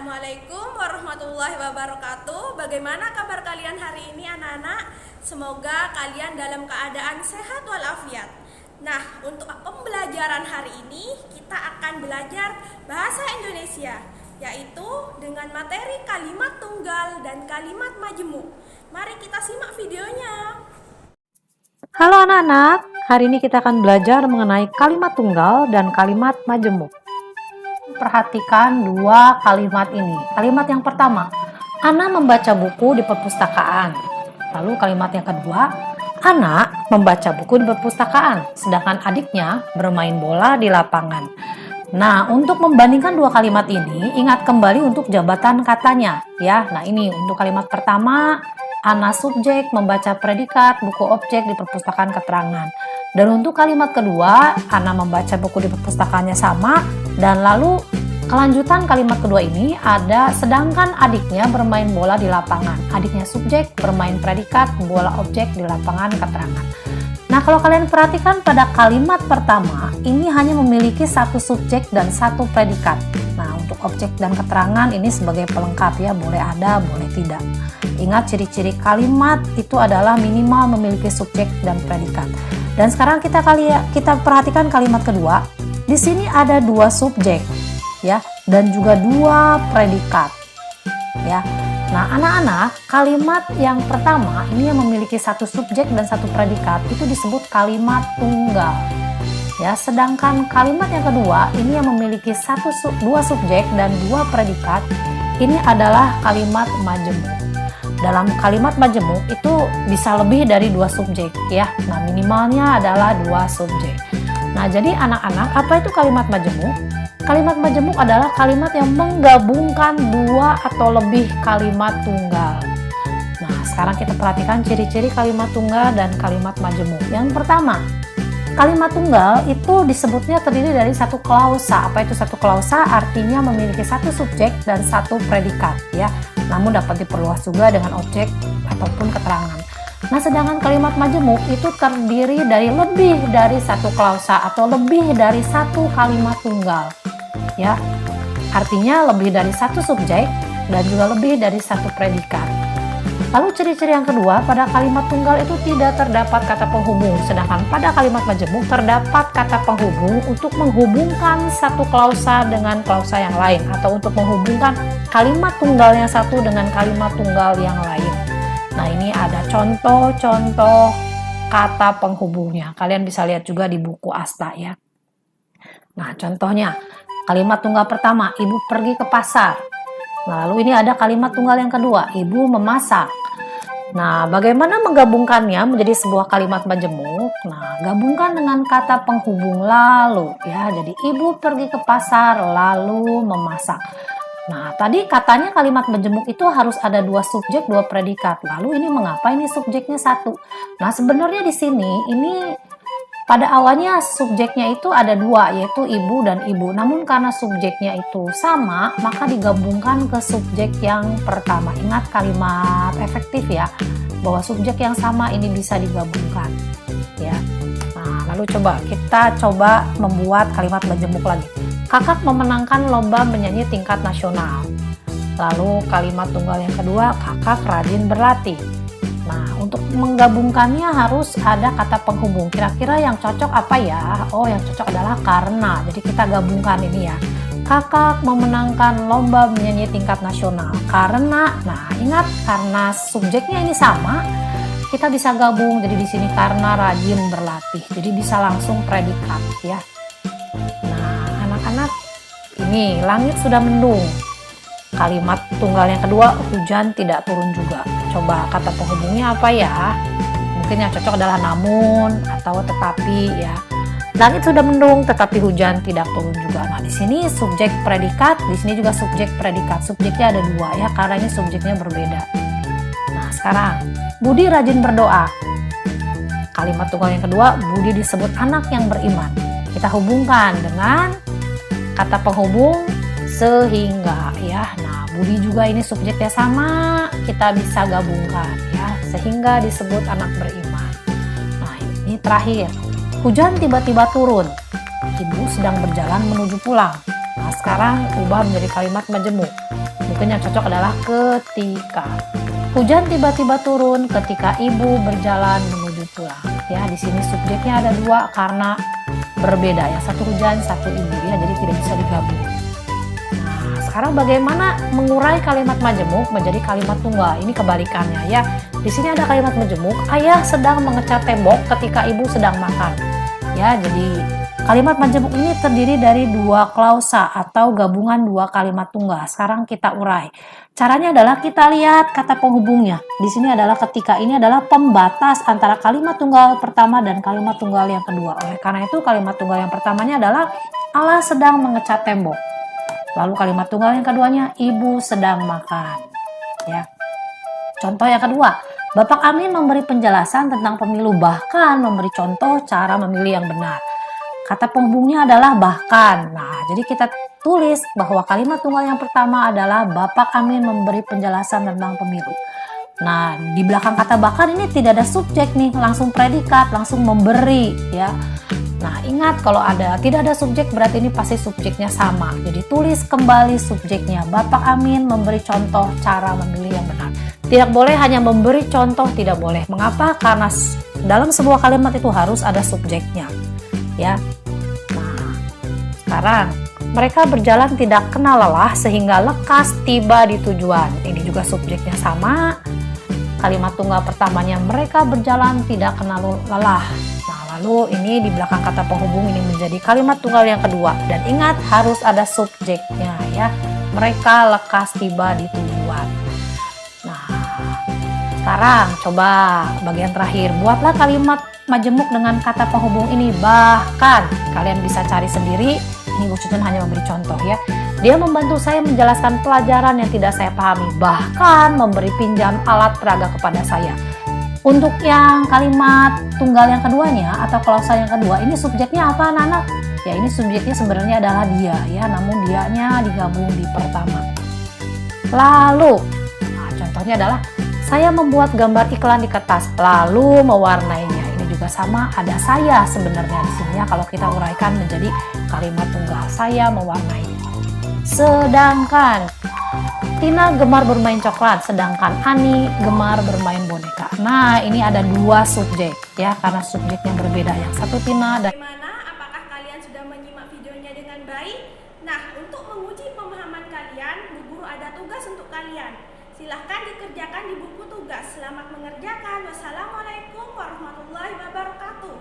Assalamualaikum warahmatullahi wabarakatuh. Bagaimana kabar kalian hari ini anak-anak? Semoga kalian dalam keadaan sehat walafiat. Nah, untuk pembelajaran hari ini kita akan belajar bahasa Indonesia, yaitu dengan materi kalimat tunggal dan kalimat majemuk. Mari kita simak videonya. Halo anak-anak, hari ini kita akan belajar mengenai kalimat tunggal dan kalimat majemuk. Perhatikan dua kalimat ini. Kalimat yang pertama, Ana membaca buku di perpustakaan. Lalu kalimat yang kedua, Ana membaca buku di perpustakaan, sedangkan adiknya bermain bola di lapangan. Nah, untuk membandingkan dua kalimat ini, ingat kembali untuk jabatan katanya, ya. Nah, ini untuk kalimat pertama, Ana subjek membaca predikat buku objek di perpustakaan keterangan. Dan untuk kalimat kedua, Ana membaca buku di perpustakaannya sama. Dan lalu kelanjutan kalimat kedua ini ada sedangkan adiknya bermain bola di lapangan. Adiknya subjek, bermain predikat, bola objek di lapangan keterangan. Nah, kalau kalian perhatikan pada kalimat pertama, ini hanya memiliki satu subjek dan satu predikat. Nah, untuk objek dan keterangan ini sebagai pelengkap ya, boleh ada, boleh tidak. Ingat ciri-ciri kalimat itu adalah minimal memiliki subjek dan predikat. Dan sekarang kita perhatikan kalimat kedua. Di sini ada dua subjek ya dan juga dua predikat ya. Nah, anak-anak, kalimat yang pertama ini yang memiliki satu subjek dan satu predikat itu disebut kalimat tunggal. Ya, sedangkan kalimat yang kedua ini yang memiliki dua subjek dan dua predikat ini adalah kalimat majemuk. Dalam kalimat majemuk itu bisa lebih dari dua subjek ya. Nah, minimalnya adalah dua subjek. Nah, jadi anak-anak, apa itu kalimat majemuk? Kalimat majemuk adalah kalimat yang menggabungkan dua atau lebih kalimat tunggal. Nah, sekarang kita perhatikan ciri-ciri kalimat tunggal dan kalimat majemuk. Yang pertama, kalimat tunggal itu disebutnya terdiri dari satu klausa. Apa itu satu klausa? Artinya memiliki satu subjek dan satu predikat ya. Namun dapat diperluas juga dengan objek ataupun keterangan. Nah, sedangkan kalimat majemuk itu terdiri dari lebih dari satu klausa atau lebih dari satu kalimat tunggal. Ya, artinya lebih dari satu subjek dan juga lebih dari satu predikat. Lalu ciri-ciri yang kedua, pada kalimat tunggal itu tidak terdapat kata penghubung, sedangkan pada kalimat majemuk terdapat kata penghubung untuk menghubungkan satu klausa dengan klausa yang lain atau untuk menghubungkan kalimat tunggal yang satu dengan kalimat tunggal yang lain. Nah, ini ada contoh-contoh kata penghubungnya. Kalian bisa lihat juga di buku Asta ya. Nah, contohnya kalimat tunggal pertama, ibu pergi ke pasar. Nah, lalu ini ada kalimat tunggal yang kedua, ibu memasak. Nah, bagaimana menggabungkannya menjadi sebuah kalimat majemuk? Nah, gabungkan dengan kata penghubung lalu ya. Jadi ibu pergi ke pasar lalu memasak. Nah, tadi katanya kalimat majemuk itu harus ada dua subjek, dua predikat. Lalu ini mengapa ini subjeknya satu? Nah, sebenarnya di sini ini pada awalnya subjeknya itu ada dua, yaitu ibu dan ibu. Namun karena subjeknya itu sama, maka digabungkan ke subjek yang pertama. Ingat kalimat efektif ya, bahwa subjek yang sama ini bisa digabungkan. Ya. Nah, lalu kita coba membuat kalimat majemuk lagi. Kakak memenangkan lomba menyanyi tingkat nasional. Lalu kalimat tunggal yang kedua, kakak rajin berlatih. Nah, untuk menggabungkannya harus ada kata penghubung. Kira-kira yang cocok apa ya? Oh, yang cocok adalah karena. Jadi kita gabungkan ini ya. Kakak memenangkan lomba menyanyi tingkat nasional. Karena, nah ingat karena subjeknya ini sama, kita bisa gabung. Jadi di sini karena rajin berlatih. Jadi bisa langsung predikat ya. Nah, anak-anak, ini langit sudah mendung. Kalimat tunggal yang kedua, hujan tidak turun juga. Coba kata penghubungnya apa ya? Mungkin yang cocok adalah namun atau tetapi ya. Langit sudah mendung tetapi hujan tidak turun juga. Nah, di sini subjek predikat, di sini juga subjek predikat. Subjeknya ada dua ya, karena ini subjeknya berbeda. Nah, sekarang Budi rajin berdoa. Kalimat tunggal yang kedua, Budi disebut anak yang beriman. Kita hubungkan dengan kata penghubung sehingga ya. Nah, Budi juga ini subjeknya sama, kita bisa gabungkan ya, sehingga disebut anak beriman. Nah, ini terakhir, hujan tiba-tiba turun, ibu sedang berjalan menuju pulang. Nah, sekarang ubah menjadi kalimat majemuk. Mungkin yang cocok adalah ketika. Hujan tiba-tiba turun ketika ibu berjalan menuju pulang. Ya, di sini subjeknya ada dua karena berbeda ya. Satu hujan, satu ibu ya. Jadi tidak bisa digabung. Nah, sekarang bagaimana mengurai kalimat majemuk menjadi kalimat tunggal? Ini kebalikannya ya. Di sini ada kalimat majemuk. Ayah sedang mengecat tembok ketika ibu sedang makan. Ya, jadi kalimat majemuk ini terdiri dari dua klausa atau gabungan dua kalimat tunggal. Sekarang kita urai. Caranya adalah kita lihat kata penghubungnya. Di sini adalah ketika, ini adalah pembatas antara kalimat tunggal pertama dan kalimat tunggal yang kedua. Oleh karena itu kalimat tunggal yang pertamanya adalah Allah sedang mengecat tembok. Lalu kalimat tunggal yang keduanya ibu sedang makan. Ya. Contoh yang kedua, Bapak Amin memberi penjelasan tentang pemilu, bahkan memberi contoh cara memilih yang benar. Kata penghubungnya adalah bahkan. Nah, jadi kita tulis bahwa kalimat tunggal yang pertama adalah Bapak Amin memberi penjelasan tentang pemilu. Nah, di belakang kata bahkan ini tidak ada subjek nih, langsung predikat, langsung memberi ya. Nah, ingat kalau tidak ada subjek berarti ini pasti subjeknya sama. Jadi tulis kembali subjeknya. Bapak Amin memberi contoh cara memilih yang benar. Tidak boleh hanya memberi contoh, tidak boleh. Mengapa? Karena dalam sebuah kalimat itu harus ada subjeknya. Ya. Nah, sekarang mereka berjalan tidak kenal lelah sehingga lekas tiba di tujuan. Ini juga subjeknya sama. Kalimat tunggal pertamanya mereka berjalan tidak kenal lelah. Nah, lalu ini di belakang kata penghubung ini menjadi kalimat tunggal yang kedua. Dan ingat harus ada subjeknya ya. Mereka lekas tiba di tujuan. Nah, sekarang coba bagian terakhir. Buatlah kalimat majemuk dengan kata penghubung ini. Bahkan kalian bisa cari sendiri. Ini Bu Cucun hanya memberi contoh ya. Dia membantu saya menjelaskan pelajaran yang tidak saya pahami. Bahkan memberi pinjam alat peraga kepada saya. Untuk yang kalimat tunggal yang keduanya atau klausa yang kedua, ini subjeknya apa anak-anak? Ya, ini subjeknya sebenarnya adalah dia ya, namun dianya digabung di pertama. Lalu, nah, contohnya adalah saya membuat gambar iklan di kertas lalu mewarnainya. Ini juga sama, ada saya sebenarnya di sini ya, kalau kita uraikan menjadi kalimat tunggal. Saya mewarnai. Sedangkan Tina gemar bermain coklat, sedangkan Ani gemar bermain boneka. Nah, ini ada dua subjek ya, karena subjeknya berbeda. Yang satu Tina dan Bagaimana? Apakah kalian sudah menyimak videonya dengan baik? Nah, untuk menguji pemahaman kalian, Bu Guru ada tugas untuk kalian. Silahkan dikerjakan di buku tugas. Selamat mengerjakan. Wassalamualaikum warahmatullahi wabarakatuh.